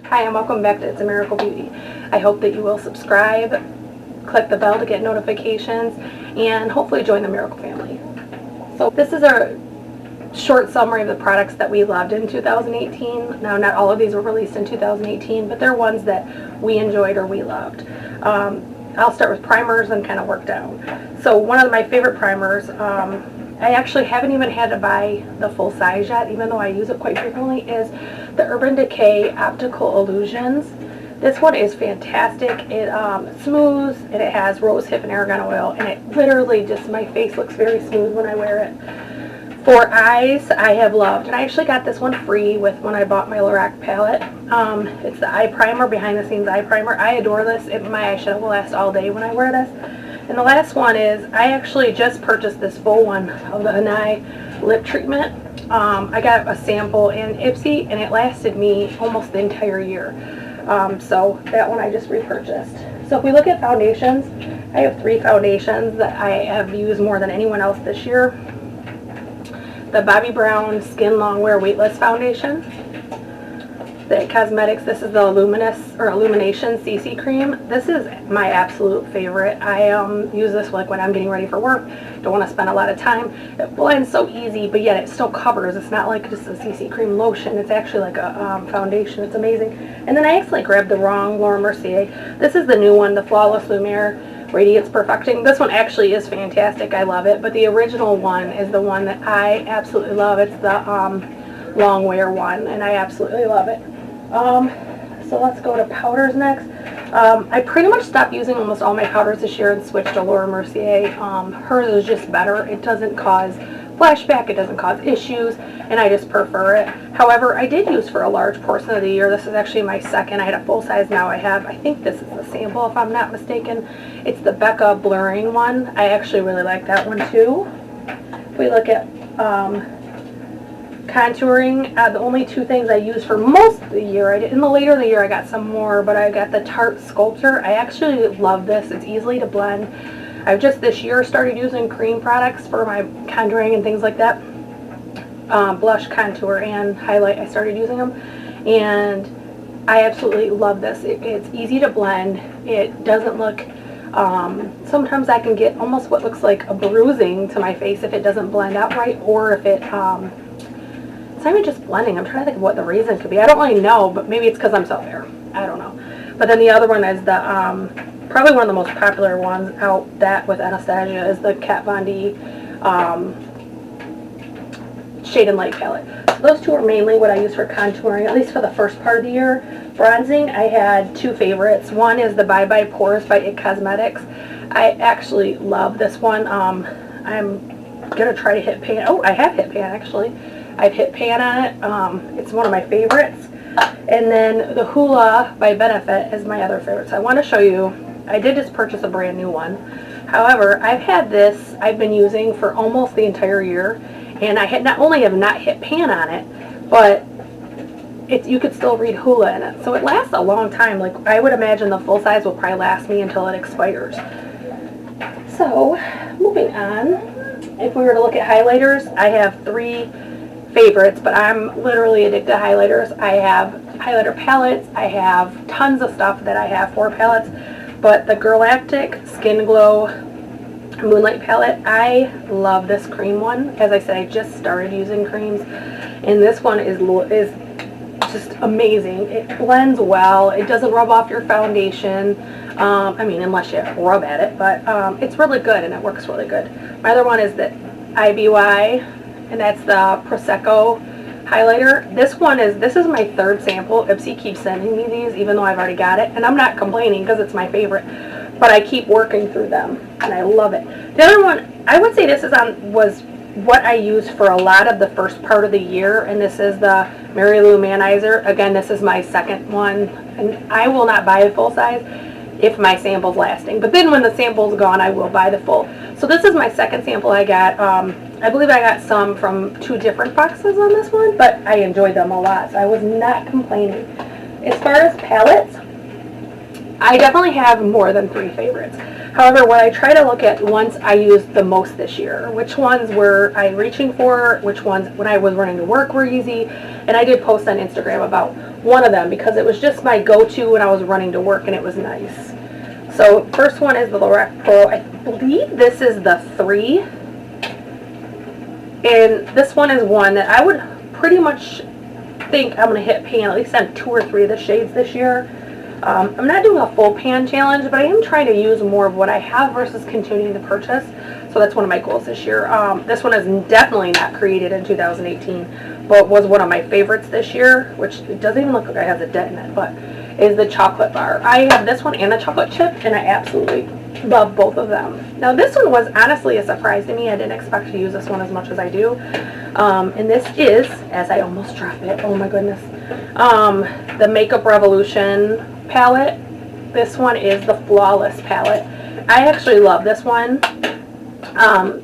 Hi, and welcome back to It's a Miracle Beauty. I hope that you will subscribe, click the bell to get notifications, and hopefully join the Miracle family. So this is a short summary of the products that we loved in 2018. Now, not all of these were released in 2018, but they're ones that we enjoyed or we loved. I'll start with primers and kind of work down. So one of my favorite primers, I actually haven't even had to buy the full size yet, even though I use it quite frequently, is the Urban Decay Optical Illusions. This one is fantastic. It smooths, and it has rose hip and argan oil, and it literally just, my face looks very smooth when I wear it. For eyes, I have loved, and I actually got this one free with when I bought my Lorac palette. It's the eye primer, behind the scenes eye primer. I adore this. My eyeshadow will last all day when I wear this. And the last one is, I actually just purchased this full one of the Hanai lip treatment. I got a sample in Ipsy, and it lasted me almost the entire year. So that one I just repurchased. So if we look at foundations, I have 3 foundations that I have used more than anyone else this year. The Bobbi Brown Skin Longwear Weightless Foundation. The Cosmetics, this is the Illumination CC Cream. This is my absolute favorite. I use this like when I'm getting ready for work. Don't want to spend a lot of time. It blends so easy, but yet it still covers. It's not like just a CC Cream lotion. It's actually like a foundation. It's amazing. And then I actually grabbed the wrong Laura Mercier. This is the new one, the Flawless Lumiere Radiance Perfecting. This one actually is fantastic. I love it. But the original one is the one that I absolutely love. It's the long wear one, and I absolutely love it. So let's go to powders next. I pretty much stopped using almost all my powders this year and switched to Laura Mercier. Hers is just better. It doesn't cause flashback, it doesn't cause issues, and I just prefer it. However, I did use for a large portion of the year. This is actually my second. I had a full size, now I have, I think this is the sample if I'm not mistaken. It's the Becca Blurring one. I actually really like that one too. If we look at contouring, the only 2 things I use for most of the year, in the later of the year I got some more, but I got the Tarte Sculptor. I actually love this. It's easily to blend. I've just this year started using cream products for my contouring and things like that. Blush, contour, and highlight, I started using them, and I absolutely love this. It's easy to blend. It doesn't look, sometimes I can get almost what looks like a bruising to my face if it doesn't blend out right, or if it, it's not even just blending. I'm trying to think of what the reason could be. I don't really know, but maybe it's because I'm so fair. I don't know. But then the other one is the, probably one of the most popular ones out, that with Anastasia, is the Kat Von D Shade and Light palette. So those 2 are mainly what I use for contouring, at least for the first part of the year. Bronzing, I had 2 favorites. One is the Bye Bye Pores by IT Cosmetics. I actually love this one. I'm going to try to hit pan. Oh, I have hit pan actually. I've hit pan on it. It's one of my favorites. And then the Hoola by Benefit is my other favorite. So I want to show you, I did just purchase a brand new one. However, I've had this, I've been using for almost the entire year, and I had not only have not hit pan on it, but you could still read Hoola in it. So it lasts a long time. Like, I would imagine the full size will probably last me until it expires. So, moving on, if we were to look at highlighters, I have 3 favorites, but I'm literally addicted to highlighters. I have highlighter palettes. I have tons of stuff that I have for palettes, but the Galactic Skin Glow Moonlight palette, I love this cream one. As I said, I just started using creams, and this one is just amazing. It blends well. It doesn't rub off your foundation. I mean, unless you rub at it, but it's really good, and it works really good. My other one is the IBY, and that's the Prosecco highlighter. This is my 3rd sample. Ipsy keeps sending me these, even though I've already got it, and I'm not complaining because it's my favorite, but I keep working through them, and I love it. The other one, I would say this was what I used for a lot of the first part of the year, and this is the Mary Lou Manizer. Again, this is my second one, and I will not buy a full size if my sample's lasting, but then when the sample's gone, I will buy the full. So this is my second sample I got. I believe I got some from 2 different boxes on this one, but I enjoyed them a lot, so I was not complaining. As far as palettes, I definitely have more than 3 favorites. However, what I try to look at ones I used the most this year, which ones were I reaching for, which ones when I was running to work were easy, and I did post on Instagram about one of them because it was just my go-to when I was running to work, and it was nice. So first one is the Lorac Pro. I believe this is the 3. And this one is one that I would pretty much think I'm going to hit pan at least on 2 or 3 of the shades this year. I'm not doing a full pan challenge, but I am trying to use more of what I have versus continuing to purchase. So that's one of my goals this year. This one is definitely not created in 2018, but was one of my favorites this year, which it doesn't even look like it has a dent in it, but is the chocolate bar. I have this one and the chocolate chip, and I absolutely love both of them. Now this one was honestly a surprise to me. I didn't expect to use this one as much as I do. And this is, as I almost drop it, oh my goodness, the Makeup Revolution palette. This one is the Flawless palette. I actually love this one.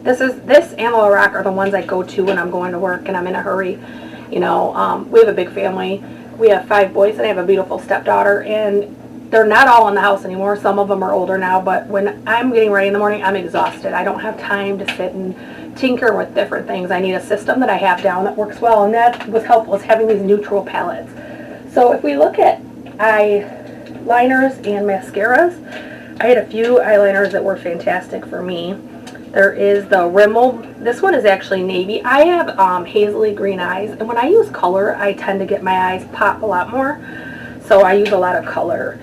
This and Lorac are the ones I go to when I'm going to work and I'm in a hurry. You know, we have a big family. We have 5 boys, and I have a beautiful stepdaughter, and they're not all in the house anymore. Some of them are older now, but when I'm getting ready in the morning, I'm exhausted. I don't have time to sit and tinker with different things. I need a system that I have down that works well, and that was helpful, is having these neutral palettes. So if we look at eyeliners and mascaras, I had a few eyeliners that were fantastic for me. There is the Rimmel. This one is actually navy. I have hazily green eyes, and when I use color, I tend to get my eyes pop a lot more. So I use a lot of color.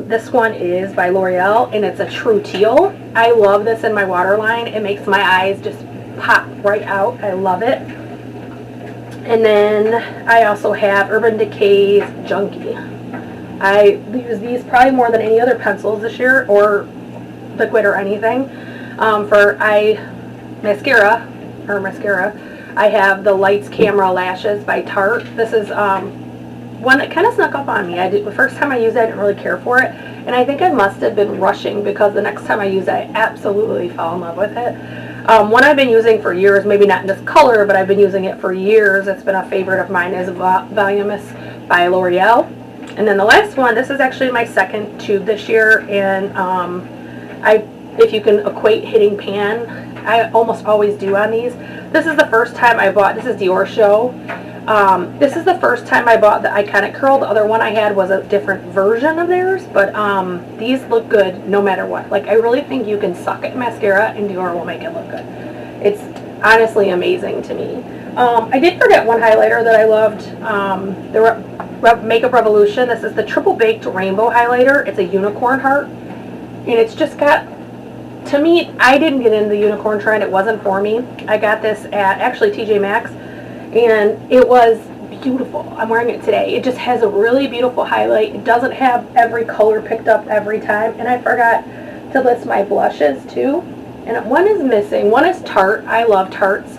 This one is by L'Oreal, and it's a true teal. I love this in my waterline. It makes my eyes just pop right out. I love it. And then I also have Urban Decay's Junkie. I use these probably more than any other pencils this year, or liquid or anything. For eye mascara, I have the Lights Camera Lashes by Tarte. This is one that kind of snuck up on me. The first time I used it, I didn't really care for it, and I think I must have been rushing, because the next time I used it, I absolutely fell in love with it. One I've been using for years, maybe not in this color, but I've been using it for years. It's been a favorite of mine, is Voluminous by L'Oreal. And then the last one, this is actually my second tube this year, and if you can equate hitting pan, I almost always do on these. This is the first time I bought, this is Dior Show. This is the first time I bought the Iconic Curl. The other one I had was a different version of theirs, but these look good no matter what. Like, I really think you can suck at mascara and Dior will make it look good. It's honestly amazing to me. I did forget one highlighter that I loved, the Makeup Revolution. This is the Triple Baked Rainbow Highlighter. It's a unicorn heart, and it's just got, to me, I didn't get into the unicorn trend. It wasn't for me. I got this at actually TJ Maxx, and it was beautiful. I'm wearing it today. It just has a really beautiful highlight. It doesn't have every color picked up every time, and I forgot to list my blushes too. And one is missing. One is Tarte. I love Tartes.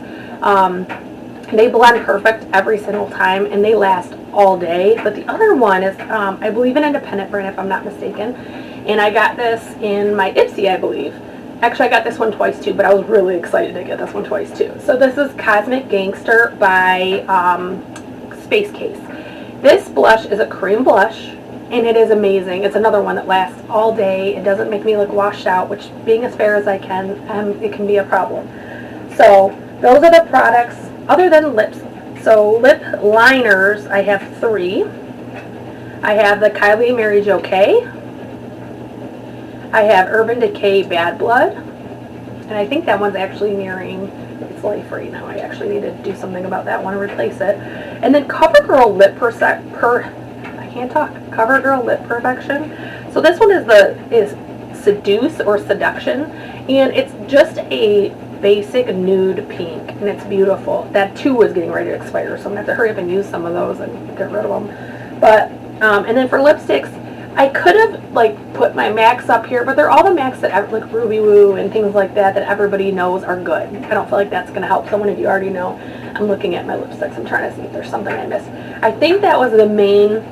They blend perfect every single time, and they last all day. But the other one is, I believe, an independent brand, if I'm not mistaken. And I got this in my Ipsy, I believe. Actually, I got this one twice too, but I was really excited to get this one twice too. So this is Cosmic Gangster by Space Case. This blush is a cream blush, and it is amazing. It's another one that lasts all day. It doesn't make me look washed out, which, being as fair as I can, it can be a problem. So those are the products, other than lips. So lip liners, I have 3. I have the Kylie Mary Jo K. I have Urban Decay Bad Blood, and I think that one's actually nearing its life right now. I actually need to do something about that one and replace it. And then CoverGirl Lip CoverGirl Lip Perfection. So this one is Seduce or Seduction, and it's just a basic nude pink, and it's beautiful. That too is getting ready to expire, so I'm gonna have to hurry up and use some of those and get rid of them. But and then for lipsticks, I could have put my MACs up here, but they're all the MACs that like Ruby Woo and things like that everybody knows are good. I don't feel like that's going to help someone if you already know. I'm looking at my lipsticks. I'm trying to see if there's something I missed. I think that was the main.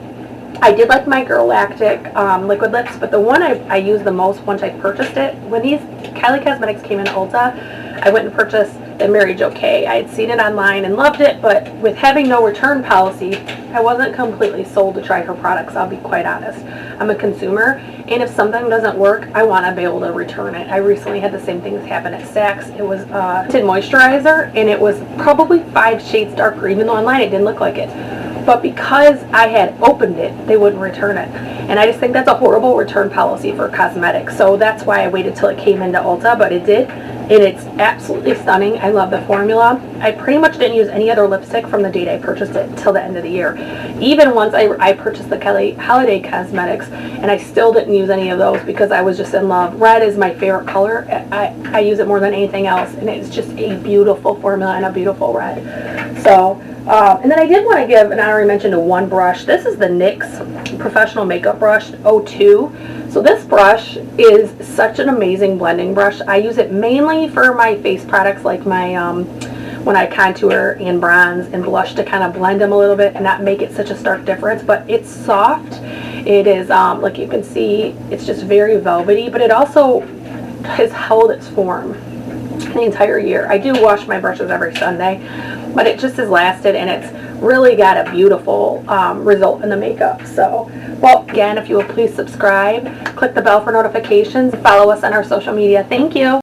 I did like my Girl Lactic liquid lips, but the one I used the most once I purchased it, when these Kylie Cosmetics came in Ulta, I went and purchased the Mary Jo K. I had seen it online and loved it, but with having no return policy, I wasn't completely sold to try her products, I'll be quite honest. I'm a consumer, and if something doesn't work, I want to be able to return it. I recently had the same things happen at Saks. It was a tinted moisturizer, and it was probably 5 shades darker, even though online it didn't look like it. but because I had opened it, they wouldn't return it. And I just think that's a horrible return policy for cosmetics. So that's why I waited till it came into Ulta, but it did. And it's absolutely stunning. I love the formula. I pretty much didn't use any other lipstick from the date I purchased it until the end of the year. Even once I purchased the Kelly Holiday Cosmetics, and I still didn't use any of those because I was just in love. Red is my favorite color. I use it more than anything else, and it's just a beautiful formula and a beautiful red. So, and then I did want to give an honorary mention to one brush. This is the NYX Professional Makeup Brush 02. So this brush is such an amazing blending brush. I use it mainly for my face products, like my when I contour and bronze and blush, to kind of blend them a little bit and not make it such a stark difference. But it's soft. It is, like you can see, it's just very velvety, but it also has held its form the entire year. I do wash my brushes every Sunday, but it just has lasted, and it's really got a beautiful result in the makeup. So, well, again, if you will please subscribe, click the bell for notifications, follow us on our social media. Thank you.